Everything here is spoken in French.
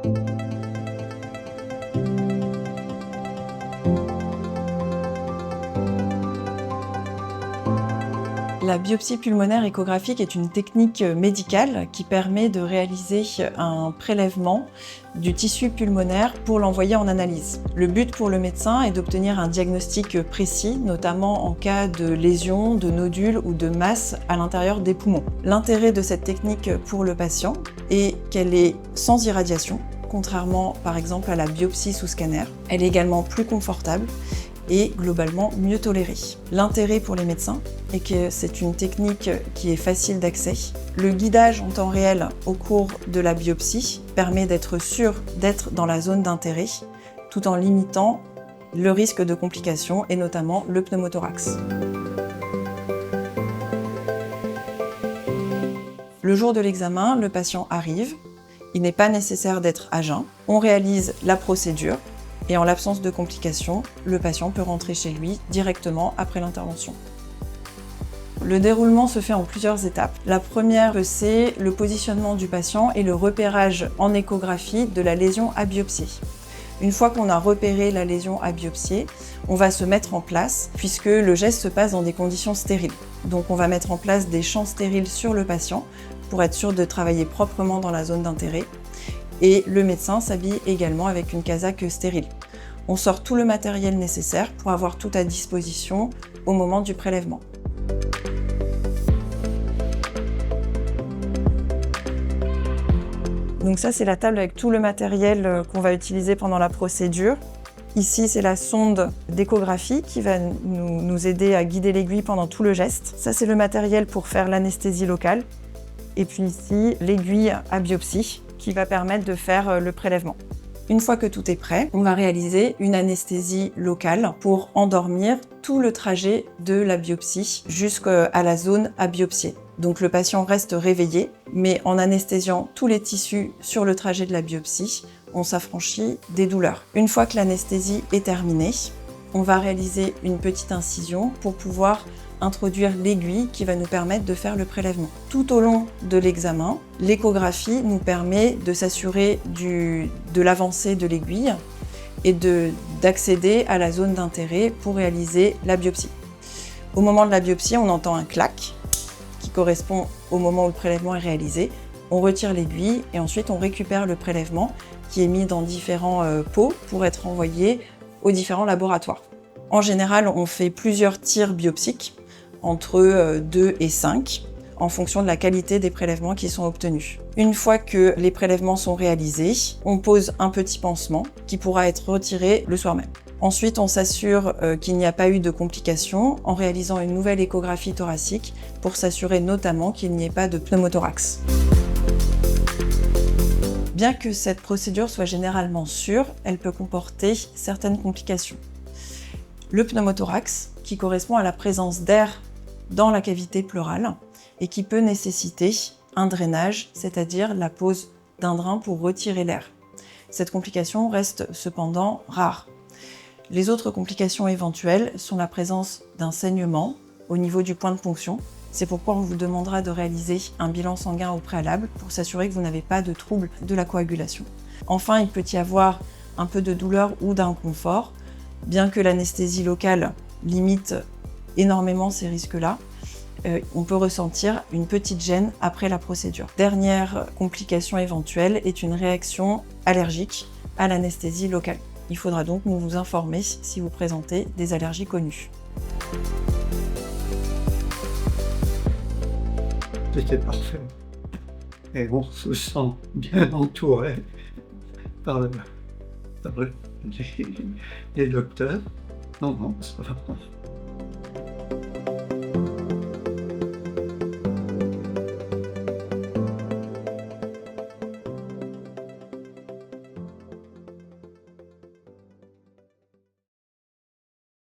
La biopsie pulmonaire échographique est une technique médicale qui permet de réaliser un prélèvement du tissu pulmonaire pour l'envoyer en analyse. Le but pour le médecin est d'obtenir un diagnostic précis, notamment en cas de lésions, de nodules ou de masses à l'intérieur des poumons. L'intérêt de cette technique pour le patient est qu'elle est sans irradiation, contrairement par exemple à la biopsie sous scanner. Elle est également plus confortable et globalement mieux tolérée. L'intérêt pour les médecins est que c'est une technique qui est facile d'accès. Le guidage en temps réel au cours de la biopsie permet d'être sûr d'être dans la zone d'intérêt tout en limitant le risque de complications et notamment le pneumothorax. Le jour de l'examen, le patient arrive. Il n'est pas nécessaire d'être à jeun. On réalise la procédure. Et en l'absence de complications, le patient peut rentrer chez lui directement après l'intervention. Le déroulement se fait en plusieurs étapes. La première, c'est le positionnement du patient et le repérage en échographie de la lésion à biopsier. Une fois qu'on a repéré la lésion à biopsier, on va se mettre en place puisque le geste se passe dans des conditions stériles. Donc on va mettre en place des champs stériles sur le patient pour être sûr de travailler proprement dans la zone d'intérêt. Et le médecin s'habille également avec une casaque stérile. On sort tout le matériel nécessaire pour avoir tout à disposition au moment du prélèvement. Donc ça, c'est la table avec tout le matériel qu'on va utiliser pendant la procédure. Ici, c'est la sonde d'échographie qui va nous aider à guider l'aiguille pendant tout le geste. Ça, c'est le matériel pour faire l'anesthésie locale. Et puis ici, l'aiguille à biopsie qui va permettre de faire le prélèvement. Une fois que tout est prêt, on va réaliser une anesthésie locale pour endormir tout le trajet de la biopsie jusqu'à la zone à biopsier. Donc le patient reste réveillé, mais en anesthésiant tous les tissus sur le trajet de la biopsie, on s'affranchit des douleurs. Une fois que l'anesthésie est terminée, on va réaliser une petite incision pour pouvoir introduire l'aiguille qui va nous permettre de faire le prélèvement. Tout au long de l'examen, l'échographie nous permet de s'assurer de l'avancée de l'aiguille et d'accéder à la zone d'intérêt pour réaliser la biopsie. Au moment de la biopsie, on entend un clac qui correspond au moment où le prélèvement est réalisé. On retire l'aiguille et ensuite on récupère le prélèvement qui est mis dans différents pots pour être envoyé aux différents laboratoires. En général, on fait plusieurs tirs biopsiques, entre 2 et 5, en fonction de la qualité des prélèvements qui sont obtenus. Une fois que les prélèvements sont réalisés, on pose un petit pansement qui pourra être retiré le soir même. Ensuite, on s'assure qu'il n'y a pas eu de complications en réalisant une nouvelle échographie thoracique pour s'assurer notamment qu'il n'y ait pas de pneumothorax. Bien que cette procédure soit généralement sûre, elle peut comporter certaines complications. Le pneumothorax, qui correspond à la présence d'air dans la cavité pleurale et qui peut nécessiter un drainage, c'est-à-dire la pose d'un drain pour retirer l'air. Cette complication reste cependant rare. Les autres complications éventuelles sont la présence d'un saignement au niveau du point de ponction. C'est pourquoi on vous demandera de réaliser un bilan sanguin au préalable pour s'assurer que vous n'avez pas de troubles de la coagulation. Enfin, il peut y avoir un peu de douleur ou d'inconfort, bien que l'anesthésie locale limite énormément ces risques-là. On peut ressentir une petite gêne après la procédure. Dernière complication éventuelle est une réaction allergique à l'anesthésie locale. Il faudra donc nous vous informer si vous présentez des allergies connues. C'était parfait. Et on se sent bien entouré par les docteurs. Non, ça va.